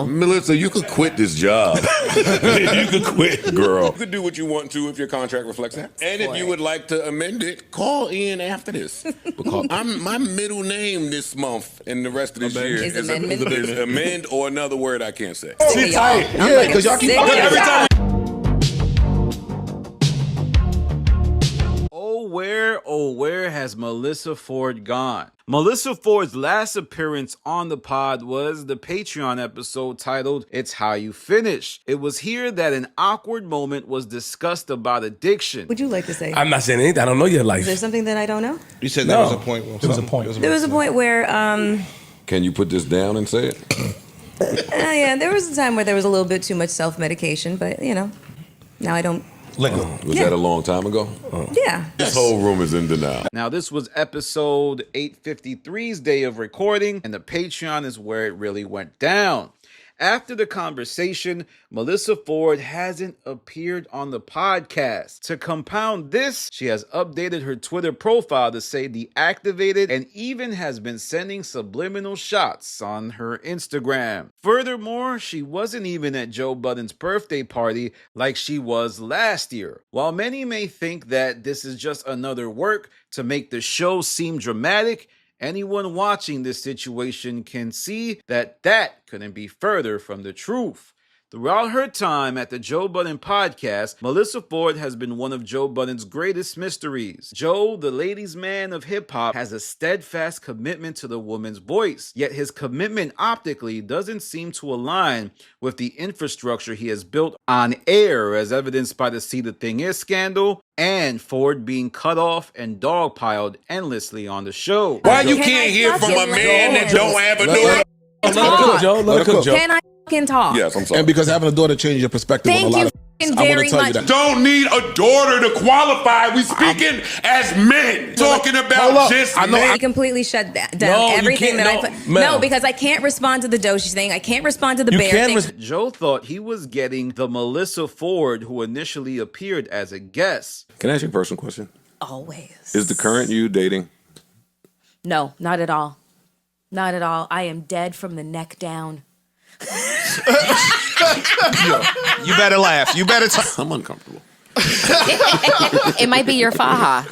Melyssa, you could quit this job. You could quit, girl. You could do what you want to if your contract reflects that. And if you would like to amend it, call in after this. Because my middle name this month and the rest of this year is amend or another word I can't say. Sit tight. Yeah, because y'all keep every time. Oh, where has Melyssa Ford gone? Melyssa Ford's last appearance on the pod was the Patreon episode titled It's How You Finish. It was here that an awkward moment was discussed about addiction. Would you like to say? I'm not saying anything. I don't know your life. Is there something that I don't know? You said there was a point. There was a point. There was a point where, Can you put this down and say it? yeah, there was a time where there was a little bit too much self-medication, but, you know, now I don't. Was that a long time ago? Yeah. This whole room is in denial. Now, this was episode 853's day of recording, and the Patreon is where it really went down. After the conversation, Melyssa Ford hasn't appeared on the podcast. To compound this, she has updated her Twitter profile to say deactivated and even has been sending subliminal shots on her Instagram. Furthermore, she wasn't even at Joe Budden's birthday party like she was last year. While many may think that this is just another work to make the show seem dramatic, anyone watching this situation can see that that couldn't be further from the truth. Throughout her time at the Joe Budden podcast, Melyssa Ford has been one of Joe Budden's greatest mysteries. Joe, the ladies' man of hip-hop, has a steadfast commitment to the woman's voice, yet his commitment optically doesn't seem to align with the infrastructure he has built on air, as evidenced by the See the Thing Is scandal and Ford being cut off and dogpiled endlessly on the show. Why you can't hear from a man that don't have a daughter? Let her cook, Joe. Let her cook, Joe. Can I fucking talk? Yes, I'm sorry. And because having a daughter changes your perspective on a lot of things. I want to tell you that. Don't need a daughter to qualify. We speaking as men. Talking about just men. I completely shut down everything that I put. No, because I can't respond to the Doshi thing. I can't respond to the bear thing. Joe thought he was getting the Melyssa Ford who initially appeared as a guest. Can I ask you a personal question? Always. Is the current you dating? No, not at all. Not at all. I am dead from the neck down. You better laugh. You better I'm uncomfortable. It might be your faja.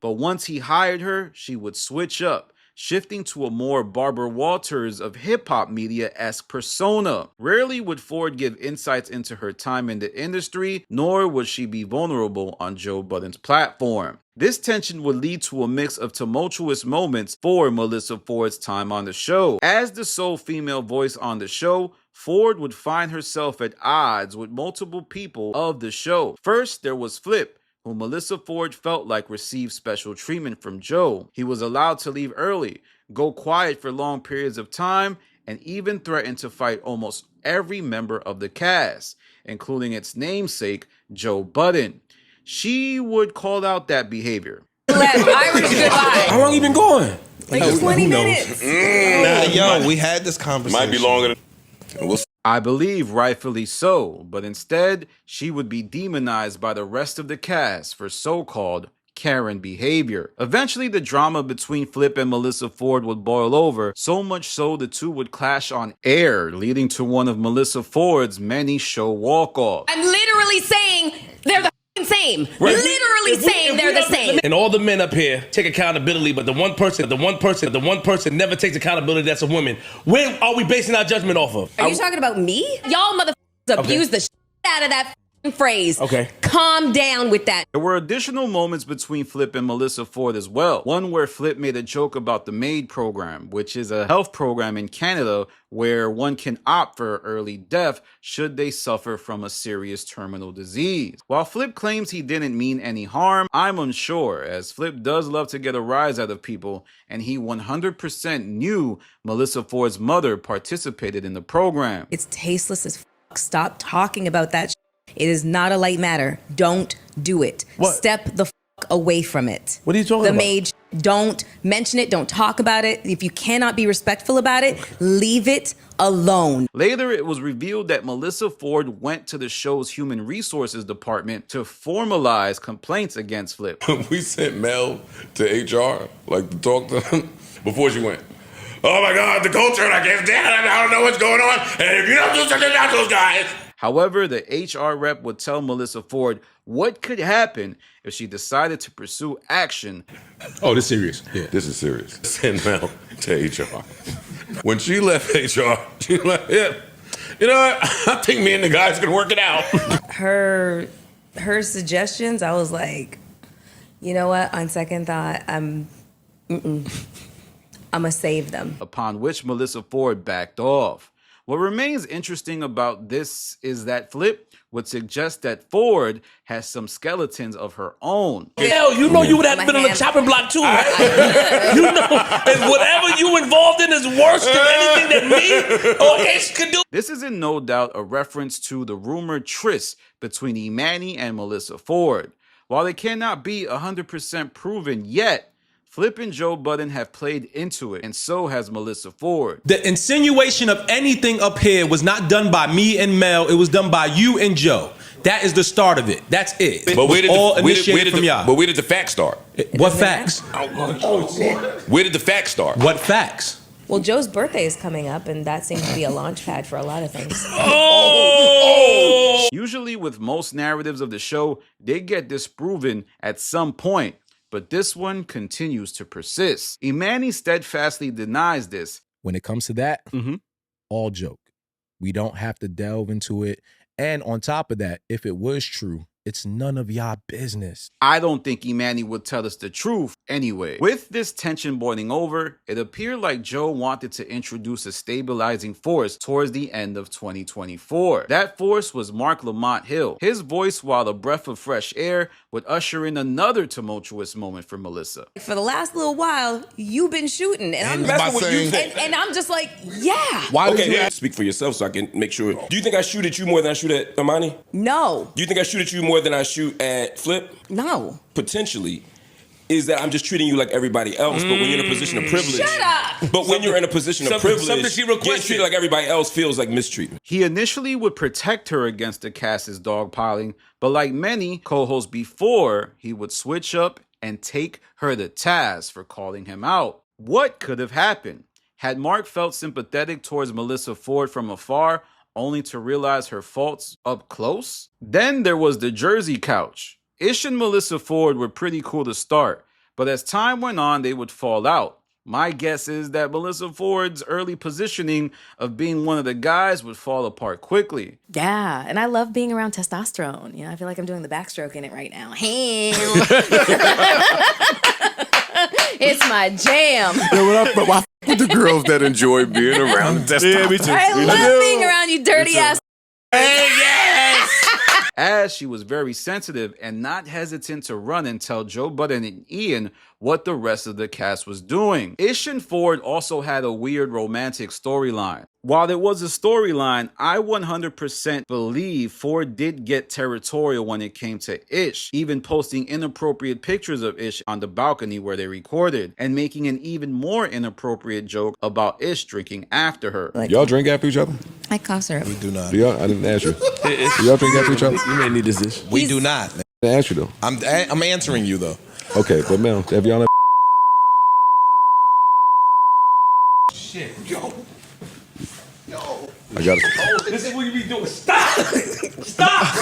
But once he hired her, she would switch up, shifting to a more Barbara Walters of hip-hop media-esque persona. Rarely would Ford give insights into her time in the industry, nor would she be vulnerable on Joe Budden's platform. This tension would lead to a mix of tumultuous moments for Melyssa Ford's time on the show. As the sole female voice on the show, Ford would find herself at odds with multiple people of the show. First, there was Flip, who Melyssa Ford felt like received special treatment from Joe. He was allowed to leave early, go quiet for long periods of time, and even threatened to fight almost every member of the cast, including its namesake, Joe Budden. She would call out that behavior. Irish goodbye. How long you been going? Like 20 minutes. we had this conversation. Might be longer than... I believe rightfully so, but instead, she would be demonized by the rest of the cast for so-called Karen behavior. Eventually, the drama between Flip and Melyssa Ford would boil over, so much so the two would clash on air, leading to one of Melyssa Ford's many show walk-offs. I'm literally saying they're the same. Right. Literally saying they're the same. And all the men up here take accountability, but the one person never takes accountability, that's a woman. Where are we basing our judgment off of? Are you talking about me? Y'all motherfuckers abuse the shit out of that phrase. Okay. Calm down with that. There were additional moments between Flip and Melyssa Ford as well. One where Flip made a joke about the MAID program, which is a health program in Canada where one can opt for early death should they suffer from a serious terminal disease. While Flip claims he didn't mean any harm, I'm unsure, as Flip does love to get a rise out of people, and he 100% knew Melyssa Ford's mother participated in the program. It's tasteless as fuck. Stop talking about that shit. It is not a light matter. Don't do it. What? Step the fuck away from it. What are you talking about? The MAID, don't mention it. Don't talk about it. If you cannot be respectful about it, leave it alone. Later, it was revealed that Melyssa Ford went to the show's human resources department to formalize complaints against Flip. We sent Mel to HR, like to talk to him before she went. oh my God, the culture, and I can't stand it, I don't know what's going on, and if you don't do something about those guys. However, the HR rep would tell Melyssa Ford what could happen if she decided to pursue action. Oh, this serious. Yeah. This is serious. Send Mel to HR. When she left HR, she was like, yeah, you know what? I think me and the guys can work it out. Her suggestions, I was like, you know what? On second thought, I'm gonna save them. Upon which Melyssa Ford backed off. What remains interesting about this is that Flip would suggest that Ford has some skeletons of her own. Hell, you know you would have been on the chopping block too, right? You know, and whatever you involved in is worse than anything that me or Ish could do. This is in no doubt a reference to the rumored tryst between Imani and Melyssa Ford. While it cannot be 100% proven yet, Flip and Joe Budden have played into it, and so has Melyssa Ford. The insinuation of anything up here was not done by me and Mel. It was done by you and Joe. That is the start of it. That's it. But where did Where did the facts start? What facts? Where did the facts start? What facts? Well, Joe's birthday is coming up, and that seems to be a launch pad for a lot of things. Usually with most narratives of the show, they get disproven at some point, but this one continues to persist. Imani steadfastly denies this. When it comes to that, all joke. We don't have to delve into it. And on top of that, if it was true, it's none of y'all business. I don't think Imani would tell us the truth anyway. With this tension boiling over, it appeared like Joe wanted to introduce a stabilizing force towards the end of 2024. That force was Mark Lamont Hill. His voice, while a breath of fresh air, would usher in another tumultuous moment for Melyssa. For the last little while, you've been shooting, and I'm That's what you think. and I'm just like, yeah. Why would you Speak for yourself so I can make sure. Do you think I shoot at you more than I shoot at Imani? No, Do you think I shoot at you more than I shoot at Flip? no. Potentially. Is that I'm just treating you like everybody else, but when you're in a position of privilege. Shut up. But when you're in a position of privilege, something she getting requested. treated like everybody else feels like mistreatment. He initially would protect her against the cast's dogpiling, but like many co-hosts before, he would switch up and take her to task for calling him out. What could have happened? Had Mark felt sympathetic towards Melyssa Ford from afar, only to realize her faults up close? Then there was the Jersey couch. Ish and Melyssa Ford were pretty cool to start, but as time went on, they would fall out. My guess is that Melyssa Ford's early positioning of being one of the guys would fall apart quickly. Yeah, and I love being around testosterone. You know, I feel like I'm doing the backstroke in it right now. It's my jam. Why f- with the girls that enjoy being around testosterone? Yeah, me too. I love being around you dirty ass. As she was very sensitive and not hesitant to run and tell Joe Budden and Ian what the rest of the cast was doing. Ish and Ford also had a weird romantic storyline. While it was a storyline, I 100% believe Ford did get territorial when it came to Ish, even posting inappropriate pictures of Ish on the balcony where they recorded, and making an even more inappropriate joke about Ish drinking after her. Y'all drink after each other? I cough syrup. Do y'all? I didn't ask you. Do y'all drink after each other? You may need this dish. We do not. I asked you though. I'm answering you though. Okay, but Mel, have y'all I got it. This is what you be doing. Stop! Stop,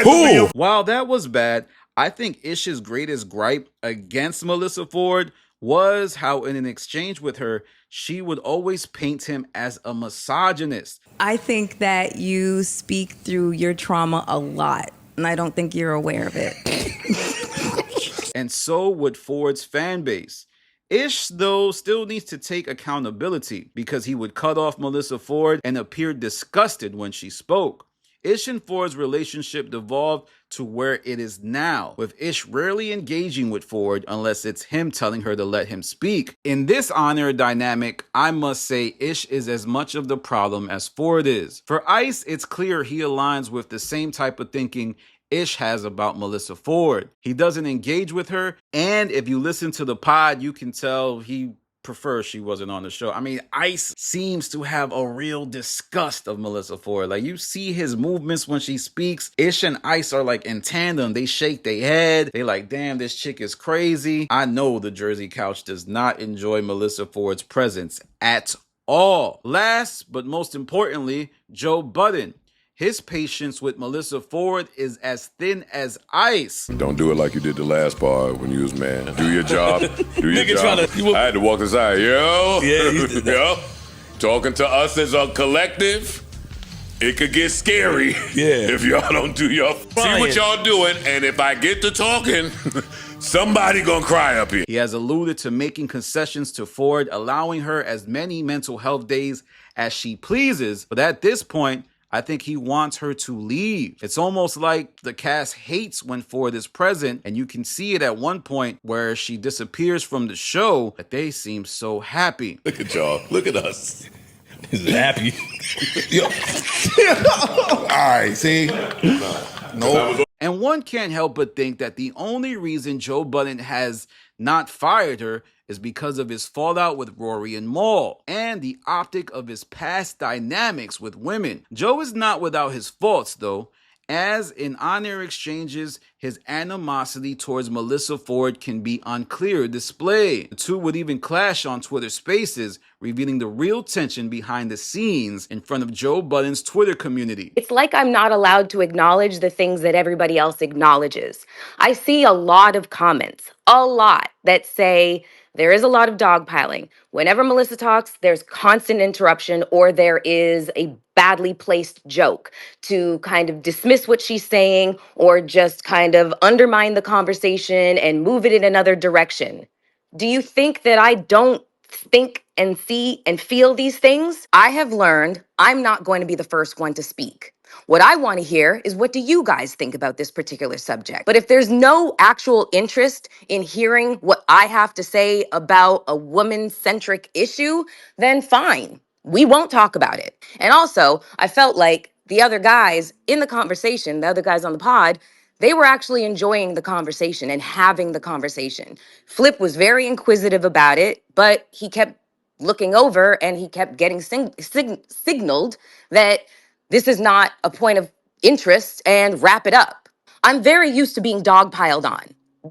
bro! While that was bad, I think Ish's greatest gripe against Melyssa Ford was how in an exchange with her, she would always paint him as a misogynist. I think that you speak through your trauma a lot, and I don't think you're aware of it. And so would Ford's fan base. Ish, though, still needs to take accountability because he would cut off Melyssa Ford and appeared disgusted when she spoke. Ish and Ford's relationship devolved to where it is now, with Ish rarely engaging with Ford unless it's him telling her to let him speak. In this honor dynamic, I must say Ish is as much of the problem as Ford is. For Ice, it's clear he aligns with the same type of thinking Ish has about Melyssa Ford. He doesn't engage with her, and if you listen to the pod, you can tell he prefer she wasn't on the show. I mean, Ice seems to have a real disgust of Melyssa Ford. Like, you see his movements when she speaks. Ish and Ice are like in tandem. They shake their head. They like, damn, this chick is crazy. I know the Jersey Couch does not enjoy Melyssa Ford's presence at all. Last, but most importantly, Joe Budden. His patience with Melyssa Ford is as thin as ice. Don't do it like you did the last part when you was mad. Do your job. Do your job. I had to walk aside. Yo. Yeah, you did that. Yo. Talking to us as a collective, it could get scary. Yeah. If y'all don't do your... See what y'all doing, and if I get to talking... Somebody gonna cry up here. He has alluded to making concessions to Ford, allowing her as many mental health days as she pleases. But at this point, I think he wants her to leave. It's almost like the cast hates when Ford is present, and you can see it at one point where she disappears from the show, but they seem so happy. Look at y'all. Look at us. He's happy. Yo. All right, see? No. And one can't help but think that the only reason Joe Budden has not fired her is because of his fallout with Rory and Mal and the optic of his past dynamics with women. Joe is not without his faults, though, as in on-air exchanges, his animosity towards Melyssa Ford can be on clear display. The two would even clash on Twitter Spaces, revealing the real tension behind the scenes in front of Joe Budden's Twitter community. It's like I'm not allowed to acknowledge the things that everybody else acknowledges. I see a lot of comments, that say there is a lot of dogpiling. Whenever Melyssa talks, there's constant interruption or there is a badly placed joke to kind of dismiss what she's saying or just kind of undermine the conversation and move it in another direction. Do you think that I don't think and see and feel these things? I have learned I'm not going to be the first one to speak. What I want to hear is, what do you guys think about this particular subject? But if there's no actual interest in hearing what I have to say about a woman-centric issue, then fine. We won't talk about it. And also, I felt like the other guys in the conversation, the other guys on the pod, they were actually enjoying the conversation and having the conversation. Flip was very inquisitive about it, but he kept looking over and he kept getting signaled that this is not a point of interest and wrap it up. I'm very used to being dogpiled on.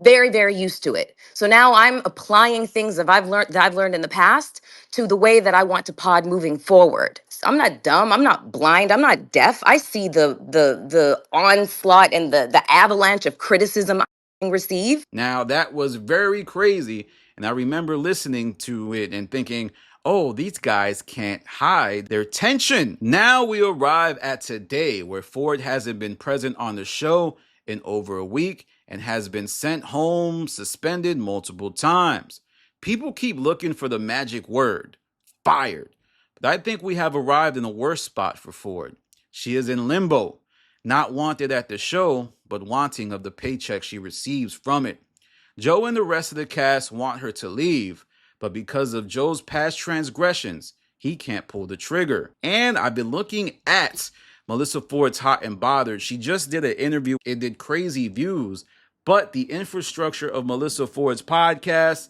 Very, very used to it. So now I'm applying things that I've learned in the past to the way that I want to pod moving forward. I'm not dumb. I'm not blind. I'm not deaf. I see the onslaught and the avalanche of criticism I receive. Now, that was very crazy, and I remember listening to it and thinking, oh, these guys can't hide their tension. Now we arrive at today, where Ford hasn't been present on the show in over a week and has been sent home, suspended multiple times. People keep looking for the magic word, fired. But I think we have arrived in a worse spot for Ford. She is in limbo, not wanted at the show, but wanting of the paycheck she receives from it. Joe and the rest of the cast want her to leave, but because of Joe's past transgressions, he can't pull the trigger. And I've been looking at Melyssa Ford's Hot and Bothered. She just did an interview. It did crazy views, but the infrastructure of Melyssa Ford's podcast,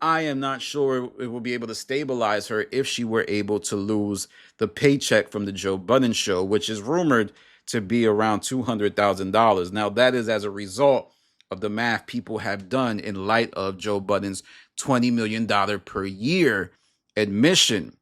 I am not sure it will be able to stabilize her if she were able to lose the paycheck from the Joe Budden show, which is rumored to be around $200,000. Now, that is as a result of the math people have done in light of Joe Budden's $20 million per year admission.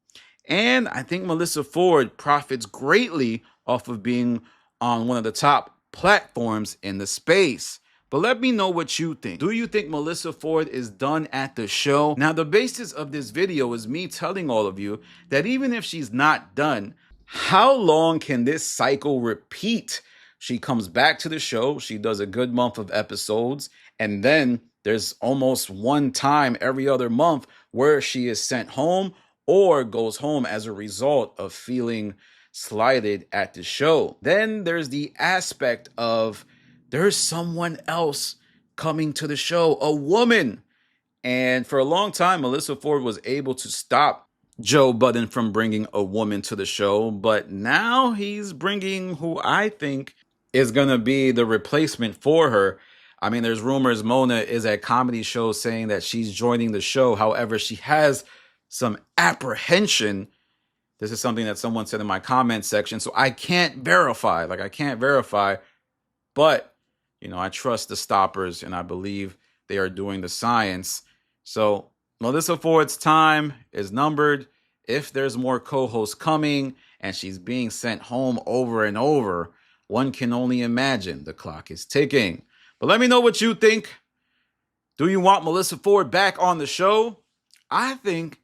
And I think Melyssa Ford profits greatly off of being on one of the top platforms in the space. But let me know what you think. Do you think Melyssa Ford is done at the show? Now, the basis of this video is me telling all of you that even if she's not done, how long can this cycle repeat? She comes back to the show, she does a good month of episodes, and then there's almost one time every other month where she is sent home or goes home as a result of feeling slighted at the show. Then there's the aspect of there's someone else coming to the show, a woman. And for a long time, Melyssa Ford was able to stop Joe Budden from bringing a woman to the show, but now he's bringing who I think is going to be the replacement for her. I mean, there's rumors Mona is at comedy shows saying that she's joining the show. However, she has some apprehension. This is something that someone said in my comment section. So I can't verify. But, I trust the stoppers and I believe they are doing the science. So Melyssa Ford's time is numbered. If there's more co-hosts coming and she's being sent home over and over, one can only imagine the clock is ticking. But let me know what you think. Do you want Melyssa Ford back on the show? I think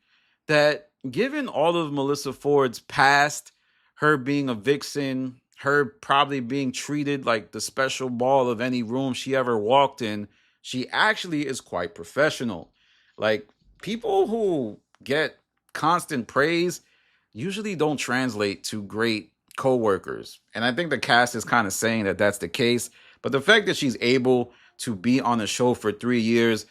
that given all of Melyssa Ford's past, her being a vixen, her probably being treated like the special ball of any room she ever walked in, she actually is quite professional. Like, people who get constant praise usually don't translate to great co-workers. And I think the cast is kind of saying that that's the case. But the fact that she's able to be on the show for 3 years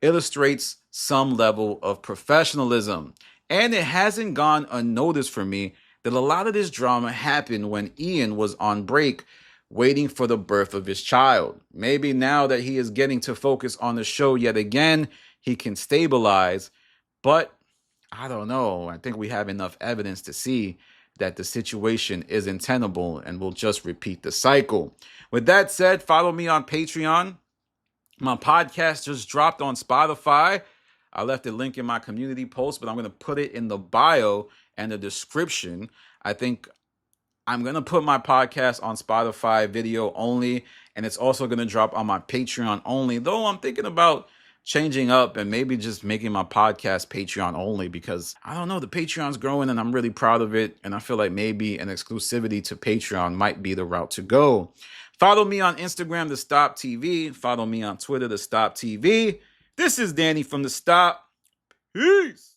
illustrates some level of professionalism. And it hasn't gone unnoticed for me that a lot of this drama happened when Ian was on break waiting for the birth of his child. Maybe now that he is getting to focus on the show yet again, he can stabilize. But I don't know. I think we have enough evidence to see that the situation is untenable and will just repeat the cycle. With that said, follow me on Patreon. My podcast just dropped on Spotify. I left a link in my community post, but I'm going to put it in the bio and the description. I think I'm going to put my podcast on Spotify video only, and it's also going to drop on my Patreon only, though I'm thinking about changing up and maybe just making my podcast Patreon only, because I don't know, the Patreon's growing and I'm really proud of it, and I feel like maybe an exclusivity to Patreon might be the route to go. Follow me on Instagram, The Stop TV. Follow me on Twitter, The Stop TV. This is Danny from The Stop. Peace.